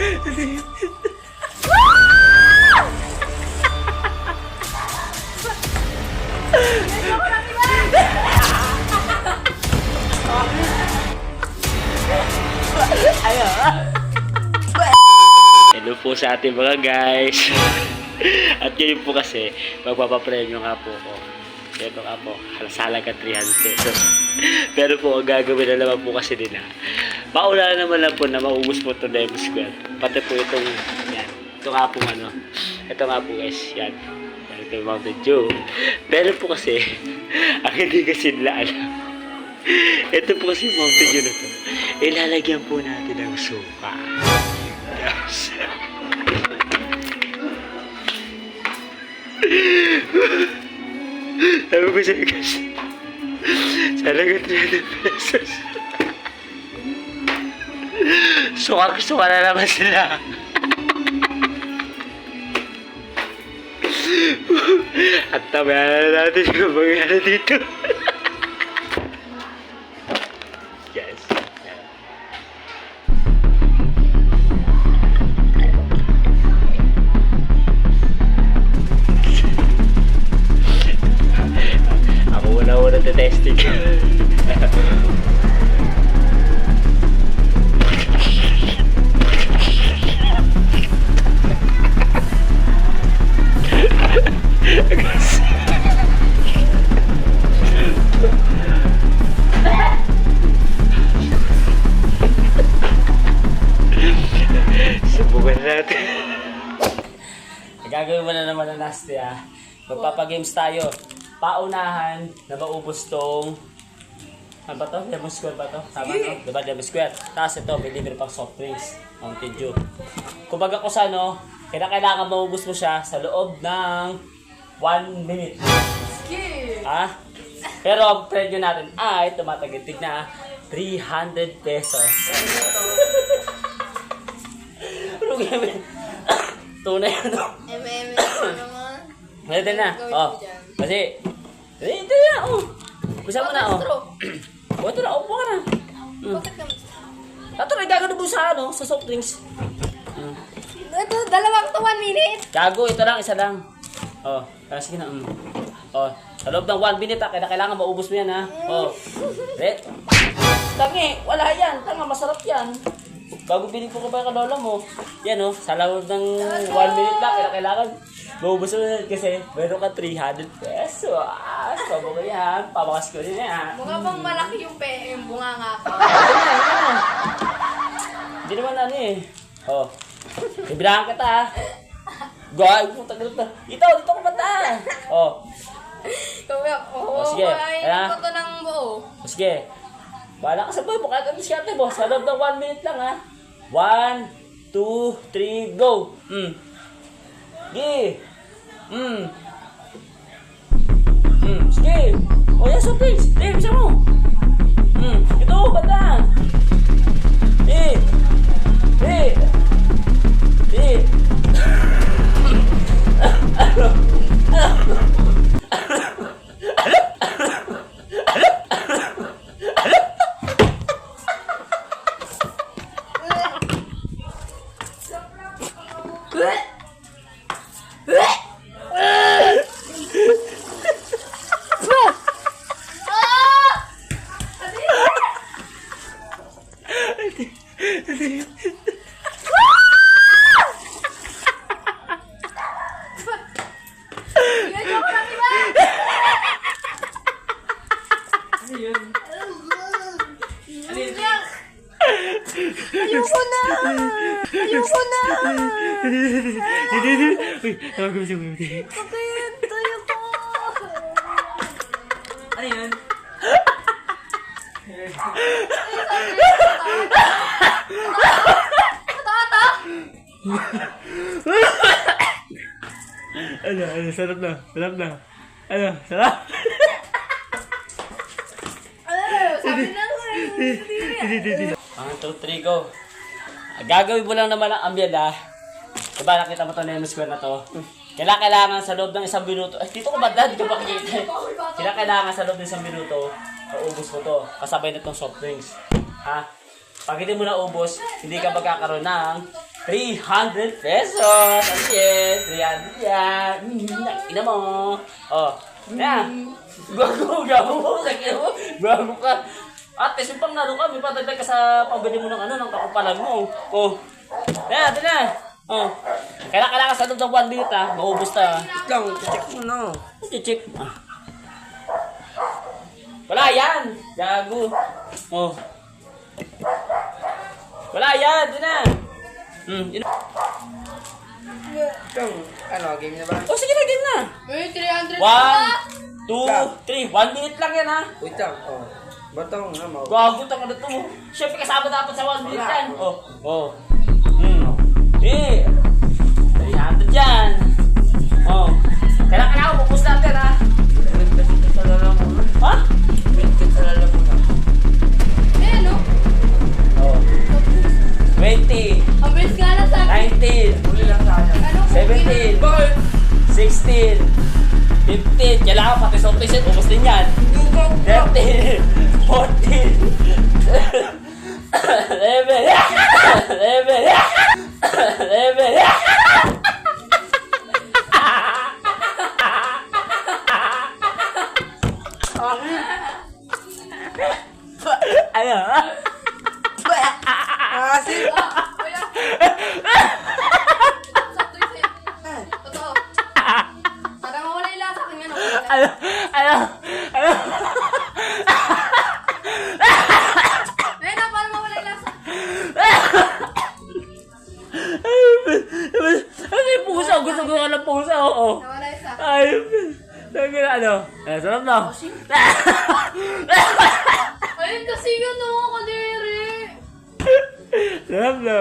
Hello po sa ating mga guys. At ngayon po kasi magpapapremyo nga po ko. Ito nga po, halaga 300 pesos. Pero po ang gagawin na naman po kasi nila, mauna naman lang po na maubos po ito Lemon Square. Pati po itong yan. Ito nga po ano. Ito nga po guys, yan. Ito yung Mountain Dew. Pero po kasi ang hindi kasi nila alam, ito po kasi Mountain Dew na ito, ilalagyan po natin ng suka. Yes. Sabi ko sa'yo guys, salaga 300 pesos. Suka na naman sila. At tabayan na natin kung mangyari dito. Yes. Ako una testing. Subukan natin. Gagawin mo na naman ang last magpapagames tayo. Paunahan na maubos tong ano ba to? Lemon Square ba to? Tama no? Diba Lemon Square? Tapos ito, may libre pang soft drinks. Mountain Dew. Kumbaga ko sa ano, kailangan maubos mo siya sa loob ng 1 minute. Ha? Pero ang premyo natin ay tumatagintig na 300 pesos. Ano gawin? Tunay ano? naman. Pwede na. Oh. Kasi, ito na. Oh. Bisa mo na. Oh. Oh, ito na. Upo ka na. Ito na. Gagawin mo sa ano? Sa soft drinks. Ito, dalawang to 1 minute. Gago, ito lang. Isa lang. Oh. Sige na. Oh. Sa loob ng 1 minute kailangan maubos mo yan ha. Oh. Tangi. Wala yan. Tanga, masarap yan. Bago bilhin ko ba yung lola mo? Yan o, sa loob ng 1 minute lang, kailangan maubos mo na kasi meron ka 300 pesos. Sabi ko yan, pabakas ko din yan. Mukha bang malaki yung bunga nga ko. Hindi naman ano eh. O, ibilangan kita ha. Gawin mo, tagal na. Dito ko bata. O. Sige. Ayaw ko to ng buo. Sige. Bahala ka sa boy, mukha ka diskarte mo. Sa loob ng 1 minute lang ha. 1, 2, 3, go! Sige! Sige! O yan, so please! Sige, bisa mo! Ito, bata! Sige! Ayoko na! Ayoko na! Uy, tawag ko siya. Bakit? Ayoko! Ano yun? Ano, sarap na. Sarap na. Ano, sarap? Sabi na ko eh. 1, 2, 3, go. Gagawin mo lang naman ang ambyan Diba nakita mo ito na yung square na to? Kailangan sa loob ng 1 minuto. Dito ko ba dad? Dito ba makikita? Kailangan sa loob ng 1 minuto, maubos mo to. Kasabay na itong soft drinks. Ha? Pag hindi mo na ubos, hindi ka magkakaroon ng 300 pesos. Ano yan? 300 yan. Nakina mo. Oh. Yan. Gago. Nakina mo. Gago ka. Ate, yung pang naro ka, may patagdag ka sa pambili mo ng ng kakupalan mo. Oh. Yan, ito na. Oh. Kailangan ka sa loob ng 1 minute ha. Maubos ta. Lang, check mo na. Check. Wala yan. Gago. Oh. Wala yan. Ito na. Lang, game na ba? Oh, sige na, game na. Uy, 300 1, 2, 3. 1 minute lang yan ha. Wait lang, Batong na, mau. Gago, tanga na to. Siyempre kasama dapat sa 1 minute yan. Oh. 300 yan. Oh. Kailangan pupus natin ha. Ha? Eh, ano? Oh. 20, Ang bilis nga lang sa akin. 19, Huli lang sa akin. Ano? 17, 16, 15, kailangan pati sa operation, ubos din yan. 13, 14, 11, 11, ano? Asin! Kuya. Sakto yun eh. Totoo. Para mawala yung lasa kanya, no? Eh, na, para mawala yung lasa. Ano yung pusa? Gusto ko ng pusa, oo. Nawala yung lasa. Ay, ano? Sarap na. Ayun kasi yun, no? Kadiri. Sarap na.